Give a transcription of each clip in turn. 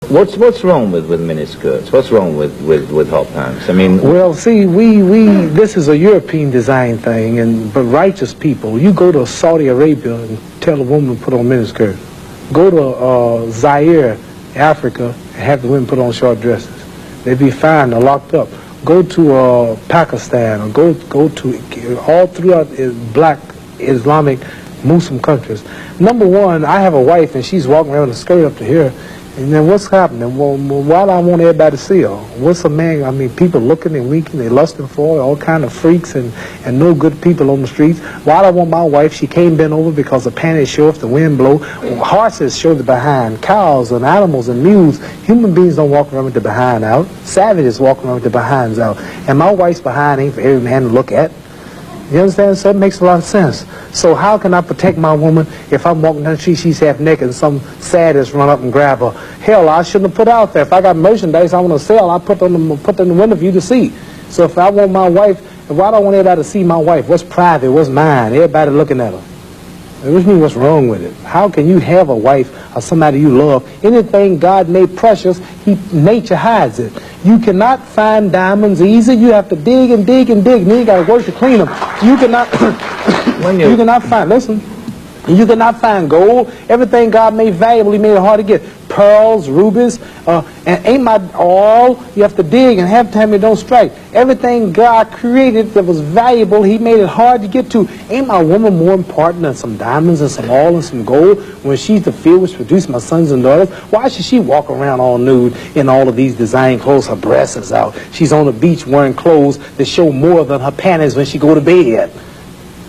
What's wrong with miniskirts? What's wrong with hot pants? I mean, well, see, this is a European design thing, but righteous people, you go to Saudi Arabia and tell a woman to put on miniskirt. Go to Zaire, Africa, and have the women put on short dresses. They'd be fined or locked up. Go to Pakistan, or go to all throughout black Islamic Muslim countries. Number one, I have a wife and she's walking around with a skirt up to here. And then what's happening? Well, why do I want everybody to see her? What's a man? I mean, people looking and winking, they lusting for her, all kind of freaks and no good people on the streets. Why do I want my wife? She can't bend over because the panties show if the wind blow. Horses show the behind. Cows and animals and mules. Human beings don't walk around with the behind out. Savages walk around with the behinds out. And my wife's behind ain't for every man to look at. You understand? So it makes a lot of sense. So how can I protect my woman if I'm walking down the street, she's half naked, and some sadist run up and grab her? Hell, I shouldn't have put out there. If I got merchandise I want to sell, I put them in the window for you to see. So if I want my wife, why do I want everybody to see my wife? What's private? What's mine? Everybody looking at her. Which means what's wrong with it? How can you have a wife or somebody you love? Anything God made precious, nature hides it. You cannot find diamonds easy. You have to dig and dig and dig, and then you got to work to clean them. You cannot, you cannot find, listen, you cannot find gold. Everything God made valuable, He made it hard to get. Pearls, rubies, and ain't my all. You have to dig, and half the time it don't strike. Everything God created that was valuable, He made it hard to get to. Ain't my woman more important than some diamonds and some oil and some gold when she's the field which produced my sons and daughters? Why should she walk around all nude in all of these design clothes? Her breasts is out. She's on the beach wearing clothes that show more than her panties when she go to bed.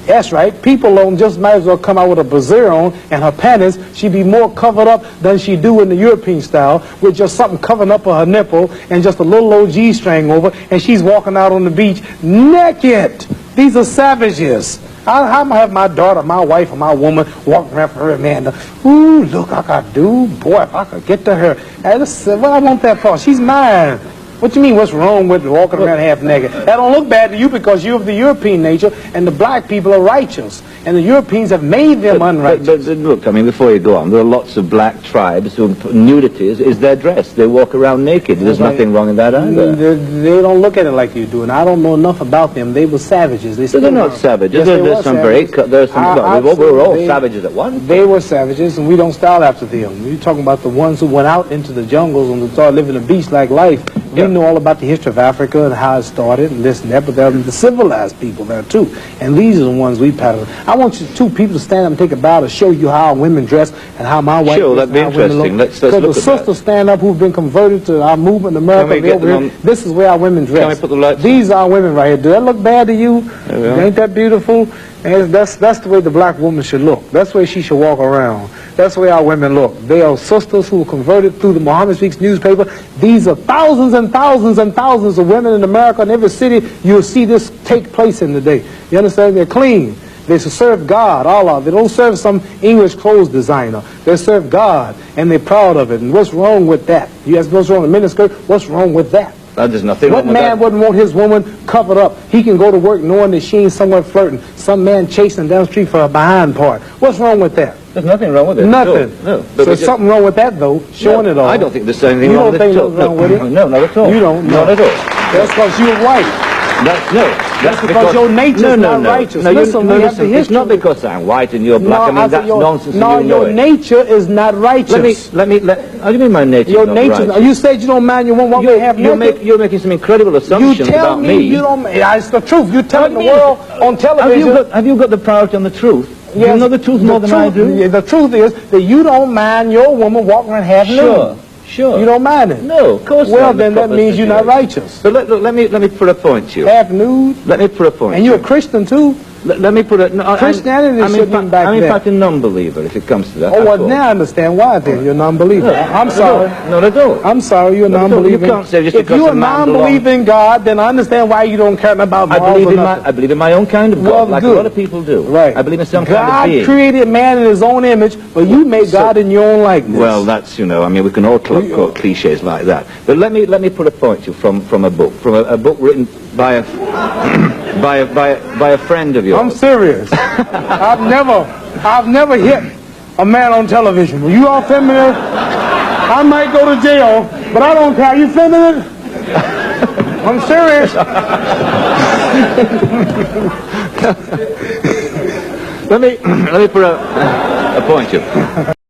That's right. People don't just might as well come out with a brassiere on and her panties. She'd be more covered up than she do in the European style with just something covering up her nipple and just a little old G-string over, and she's walking out on the beach naked. These are savages. How am I have my daughter, my wife, or my woman walking around for her man? Ooh, look, I got dude. Boy, if I could get to her. What I want that for? She's mine. What you mean, what's wrong with walking around half naked? That don't look bad to you because you're of the European nature, and the black people are righteous. And the Europeans have made them unrighteous. But look, I mean, before you go on, there are lots of black tribes who nudity is their dress. They walk around naked. There's nothing wrong in that either. They don't look at it like you do, and I don't know enough about them. They were savages. They're not savages. Yes, there's some savages. We were all savages at once. They were savages, and we don't style after them. You're talking about the ones who went out into the jungles and started living a beast-like life. We know all about the history of Africa and how it started and this and that, but there are the civilized people there too. And these are the ones we pattern. I want you two people to stand up and take a bow to show you how women dress and how my wife Sure, that'd be interesting. Let's look at that. Because the sisters stand up who've been converted to our movement in America. This is where our women dress. Can we put the lights These are women right here. Do that look bad to you? Ain't that beautiful? And that's the way the black woman should look. That's the way she should walk around. That's the way our women look. They are sisters who were converted through the Muhammad Speaks newspaper. These are thousands and thousands and thousands of women in America. In every city, you'll see this take place in the day. You understand? They're clean. They serve God, Allah. They don't serve some English clothes designer. They serve God, and they're proud of it. And what's wrong with that? You ask what's wrong with miniskirt? What's wrong with that? There's nothing wrong with that. What man wouldn't want his woman covered up? He can go to work knowing that she ain't somewhere flirting. Some man chasing down the street for her behind part. What's wrong with that? There's nothing wrong with it. Nothing. No. So there's something wrong with that, though, showing it all. I don't think there's anything wrong with it. You don't think there's wrong with it? No, not at all. You don't? Not at all. That's because you're white. That's because your nature's not righteous. No, listen, it's not because I'm white and you're black. I mean, that's nonsense. No, your nature is not righteous. How do you mean my nature your is not nature, righteous? You said you don't mind your woman walking half naked. You're making some incredible assumptions about me. You tell me you don't. It's the truth. You're telling the world on television. Have you got the priority on the truth? Yes, you know the truth more than I do? Yeah, the truth is that you don't mind your woman walking around half nude. Sure. You don't mind it? No, of course not. Well, then that means you're not righteous. But look, let me put a point to you. Half nude? Let me put a point. And you're a Christian too? Let me put it. No, Christianity shouldn't be back there. I'm in fact a non-believer if it comes to that. Oh, well, now I understand why then. You're a non-believer. I'm sorry. Not at all. I'm sorry, you're a non-believer. You can't say just if because you're a non-believer in God, then I understand why you don't care about morals or nothing. I believe in my own kind of God, like a lot of people do. Right. I believe in some kind of being. God created man in his own image, but you made God in your own likeness. Well, that's, I mean, we can all quote cliches like that. But let me put a point to you from a book written by a friend of yours. I'm serious. I've never hit a man on television. Were you all familiar? I might go to jail, but I don't care. You filming it? I'm serious. Let me put a point you.